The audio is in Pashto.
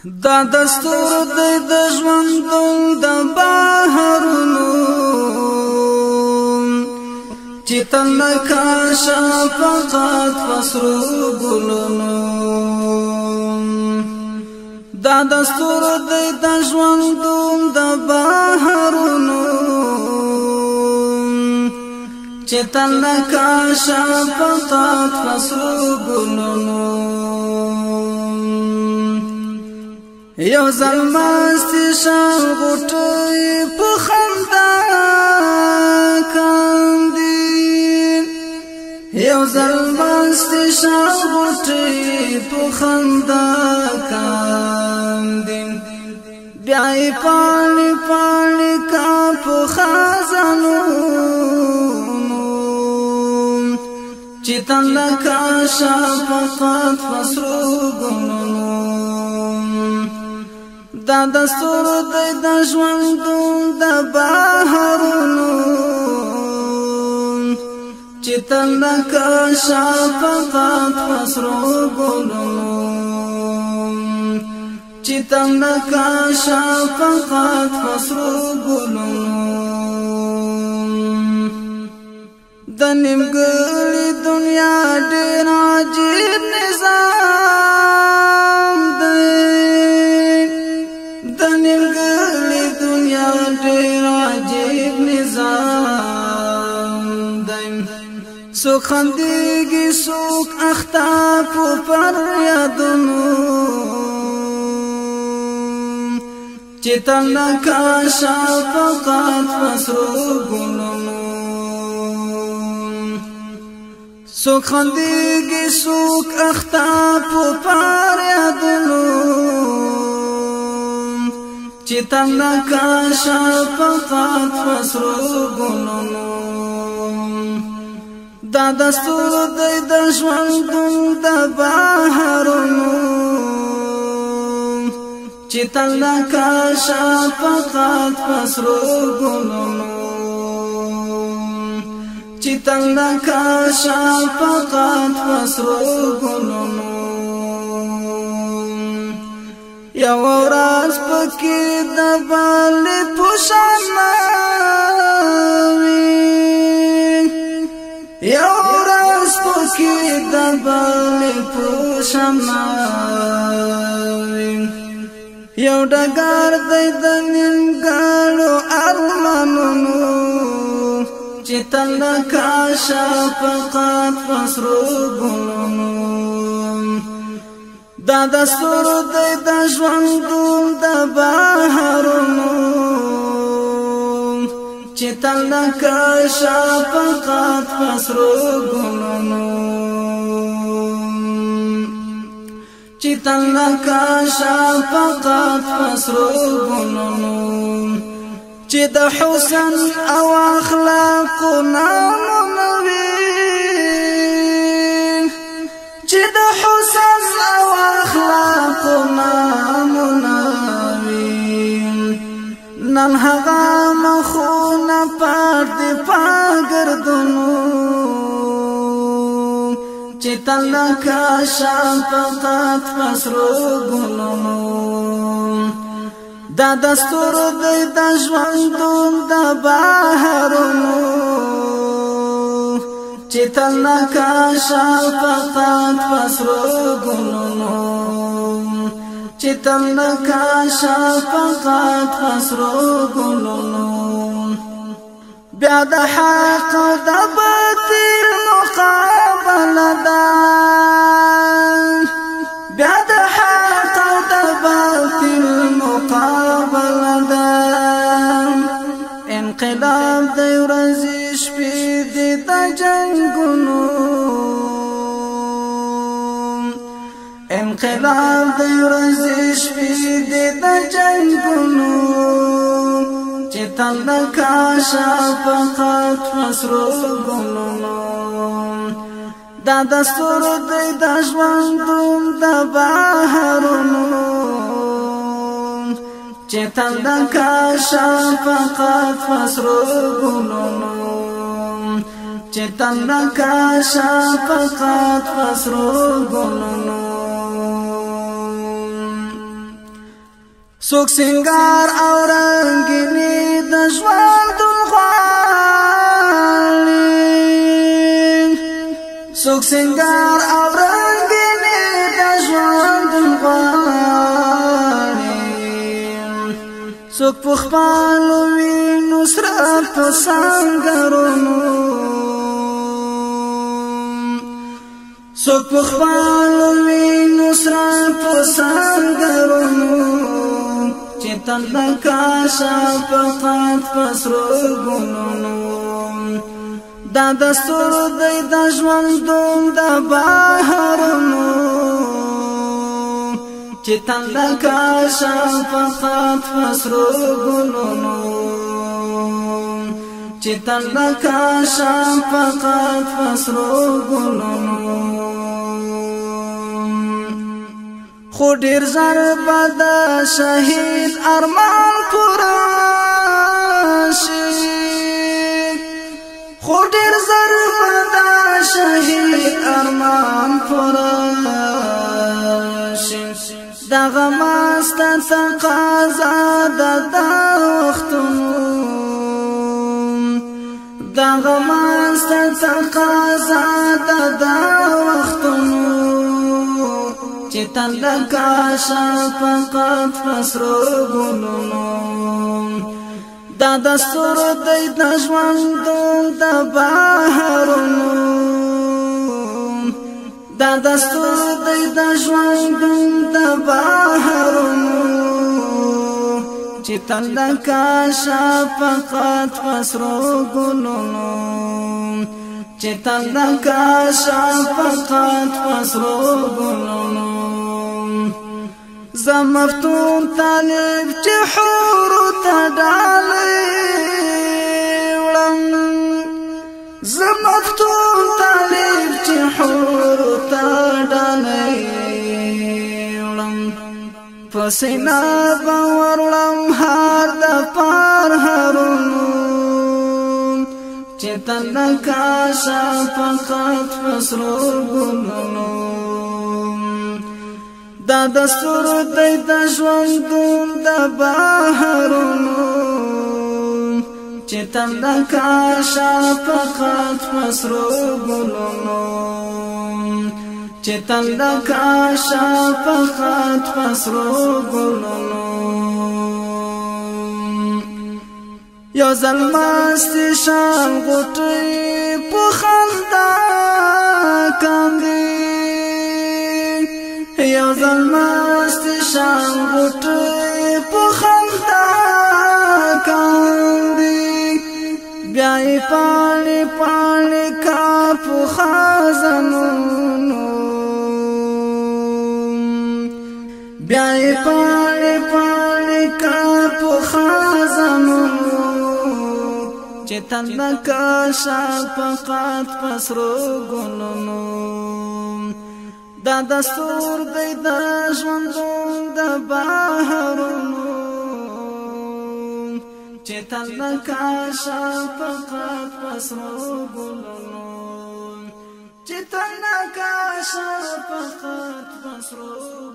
دا دستور دی د ژوندون د بهارونو چې تل نقاشه فقط فسرو ګلونو دا دستور دی د ژوندون د بهارونو چې تل نقاشه فقط فسرو ګلونو یو ظلمستی شان غټي په خندا کاندي یو ظلمستی شان غټي په خندا کاندي بیا پانی پانی کا په خزانو چې تل کا شفقت فسرو ګنونو دا دستور دی د ژوندون د بهارونو چې تل نقاشه فقط فسرو ګلونو چې تل نقاشه فقط فسرو ګلونو د نیمګړې دنیا ډېر عجیب نظام دی سوک خندیگی سوک اختاپ پر یادونو چی تل نقاشه فقط فسرو گلونو سوک خندیگی سوک اختاپ پر یادونو چی تل نقاشه فقط فسرو گلونو دا دستور دی د ژوندون د بهارونو چې تل نقاشه فقط فسرو ګلونو چې تل نقاشه فقط فسرو ګلونو یو ورځ پکې د بل پوښتنه یو راز پکې د بل پوښتنه یو ډګر دی د نیمګړو ارمانونو چې تل نقاشه فقط فسرو ګلونو دا دستور دی د ژوندون د بهارونو چې تل نقاشه فقط فسرو ګلونو چې تل نقاشه فقط فسرو ګلونو چې د حسن او اخلاق نامونه وي چې د حسن او اخلاق نامونه وي نن هغه مخونه پات دی پاگردونو چې تل نقاشه فقط فسرو ګلونو دا دستور دی د ژوندون د بهارونو چې تل نقاشه فقط فسرو ګلونو چې تل نقاشه فقط فسرو ګلونو بیا د حق د باطل مقابله ده بیا د حق د باطل مقابله ده انقلاب د ورځې شپې د جنګونو انقلاب د ورځې شپې د جنګونو چې تل نقاشه فقط فسرو ګلونو دا دستور دی د ژوندون د بهارونو چې تل نقاشه فقط فسرو ګلونو چې تل نقاشه فقط فسرو ګلونو سوک سنگار او رنگینی د ژوند غواړي سوک سنگار او رنگینی د ژوند غواړي سوک په خپلو وینو سره په سنگرونو سوک په خپلو وینو سره په سنگرونو چتن دکاشا فقط پسرو گلونو دا دستور دی دا ژوندون دا بحرونو چتن دکاشا فقط پسرو گلونو چتن دکاشا فقط پسرو گلونو خو ډیر زر بد شهید ارمان پورا شي خو ډیر زر بد شهید ارمان پورا شي دغه مست تقاضا د وختونو دغه مست تقاضا د وختونو چتن دکاشا فقط پسرو گلونو دا دستور دی د ژوندون د بحرونو دا دستور دی د ژوندون د بحرونو چتن دکاشا فقط پسرو گلونو چتن دکاشا فقط پسرو گلونو زمفتون طالب چه حورو تا ڈالی وڑم زمفتون طالب چه حورو تا ڈالی وڑم پسینا باور وڑم هار دا پار هارونو چتن دکاشا فقط پسرو گلونو دا دستور دی د ژوندون د بحرونو چتن دکاشا فقط پسرو گلونو چتن دکاشا فقط پسرو گلونو یو ظلمستی شان غوټی په خندا کاندي یو ظلمستی شان غوټی په خندا کاندي بیا یې پاڼې پاڼې کا په خزانونو بیا یې پاڼې پاڼې کا په خزانونو چتن دکاشا فقط پسرو گلونو دا دستور دی د ژوندون د بحرونو چتن دکاشا فقط پسرو گلونو چتن دکاشا فقط پسرو